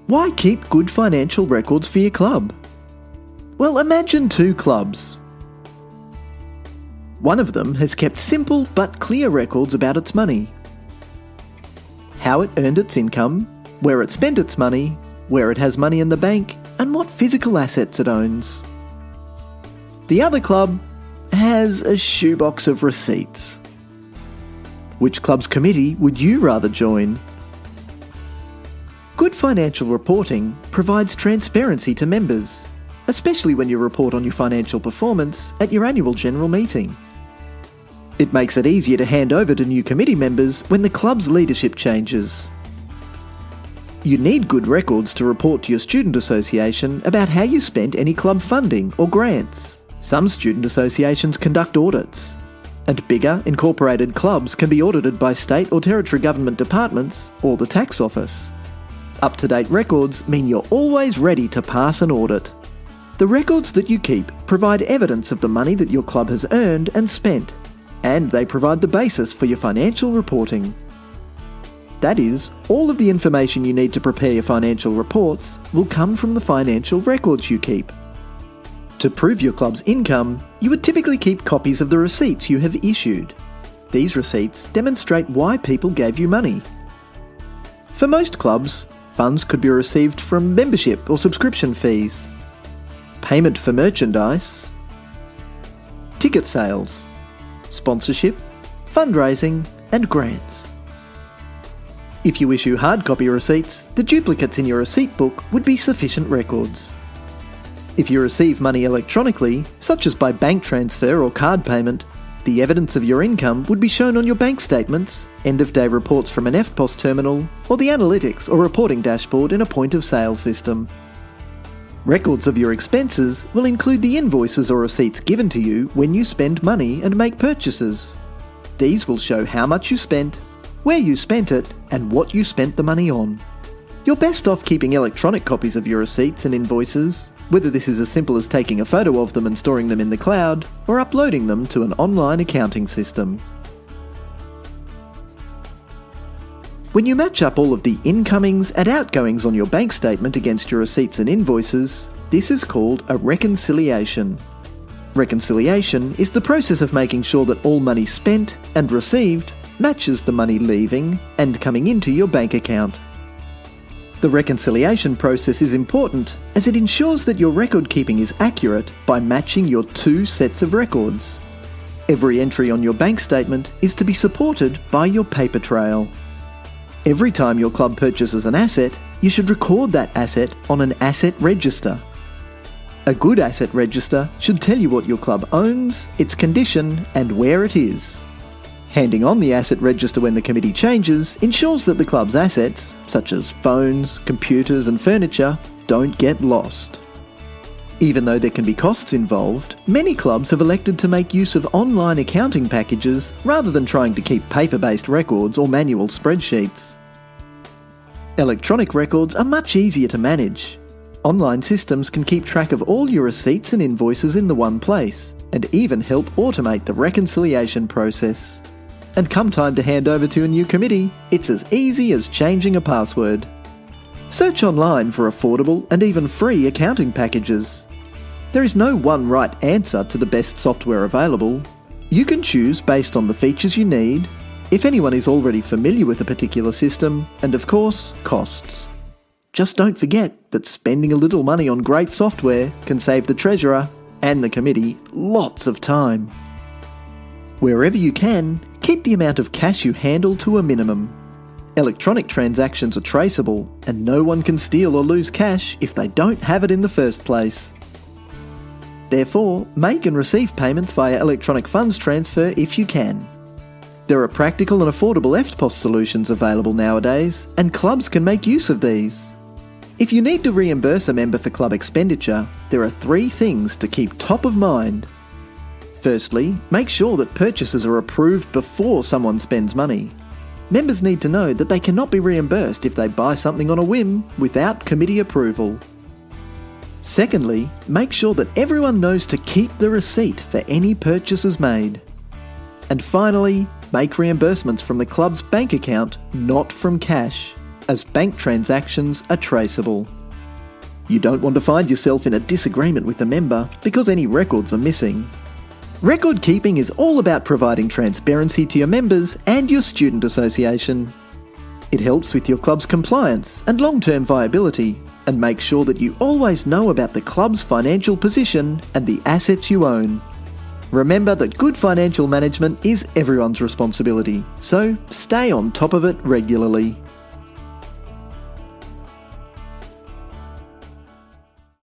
Why keep good financial records for your club? Well, imagine two clubs. One of them has kept simple but clear records about its money. How it earned its income, where it spent its money, where it has money in the bank, and what physical assets it owns. The other club has a shoebox of receipts. Which club's committee would you rather join? Good financial reporting provides transparency to members, especially when you report on your financial performance at your annual general meeting. It makes it easier to hand over to new committee members when the club's leadership changes. You need good records to report to your student association about how you spent any club funding or grants. Some student associations conduct audits, and bigger, incorporated clubs can be audited by state or territory government departments or the tax office. Up-to-date records mean you're always ready to pass an audit. The records that you keep provide evidence of the money that your club has earned and spent, and they provide the basis for your financial reporting. That is, all of the information you need to prepare your financial reports will come from the financial records you keep. To prove your club's income, you would typically keep copies of the receipts you have issued. These receipts demonstrate why people gave you money. For most clubs, funds could be received from membership or subscription fees, payment for merchandise, ticket sales, sponsorship, fundraising, and grants. If you issue hard copy receipts, the duplicates in your receipt book would be sufficient records. If you receive money electronically, such as by bank transfer or card payment, the evidence of your income would be shown on your bank statements, end-of-day reports from an EFTPOS terminal, or the analytics or reporting dashboard in a point-of-sale system. Records of your expenses will include the invoices or receipts given to you when you spend money and make purchases. These will show how much you spent, where you spent it, and what you spent the money on. You're best off keeping electronic copies of your receipts and invoices, whether this is as simple as taking a photo of them and storing them in the cloud, or uploading them to an online accounting system. When you match up all of the incomings and outgoings on your bank statement against your receipts and invoices, this is called a reconciliation. Reconciliation is the process of making sure that all money spent and received matches the money leaving and coming into your bank account. The reconciliation process is important as it ensures that your record keeping is accurate by matching your two sets of records. Every entry on your bank statement is to be supported by your paper trail. Every time your club purchases an asset, you should record that asset on an asset register. A good asset register should tell you what your club owns, its condition, and where it is. Handing on the asset register when the committee changes ensures that the club's assets, such as phones, computers and furniture, don't get lost. Even though there can be costs involved, many clubs have elected to make use of online accounting packages rather than trying to keep paper-based records or manual spreadsheets. Electronic records are much easier to manage. Online systems can keep track of all your receipts and invoices in the one place, and even help automate the reconciliation process. And come time to hand over to a new committee, it's as easy as changing a password. Search online for affordable and even free accounting packages. There is no one right answer to the best software available. You can choose based on the features you need, if anyone is already familiar with a particular system, and of course, costs. Just don't forget that spending a little money on great software can save the treasurer and the committee lots of time. Wherever you can, keep the amount of cash you handle to a minimum. Electronic transactions are traceable, and no one can steal or lose cash if they don't have it in the first place. Therefore, make and receive payments via electronic funds transfer if you can. There are practical and affordable EFTPOS solutions available nowadays, and clubs can make use of these. If you need to reimburse a member for club expenditure, there are 3 things to keep top of mind. Firstly, make sure that purchases are approved before someone spends money. Members need to know that they cannot be reimbursed if they buy something on a whim without committee approval. Secondly, make sure that everyone knows to keep the receipt for any purchases made. And finally, make reimbursements from the club's bank account, not from cash. as bank transactions are traceable. You don't want to find yourself in a disagreement with a member because any records are missing. Record keeping is all about providing transparency to your members and your student association. It helps with your club's compliance and long-term viability and makes sure that you always know about the club's financial position and the assets you own. Remember that good financial management is everyone's responsibility, so stay on top of it regularly.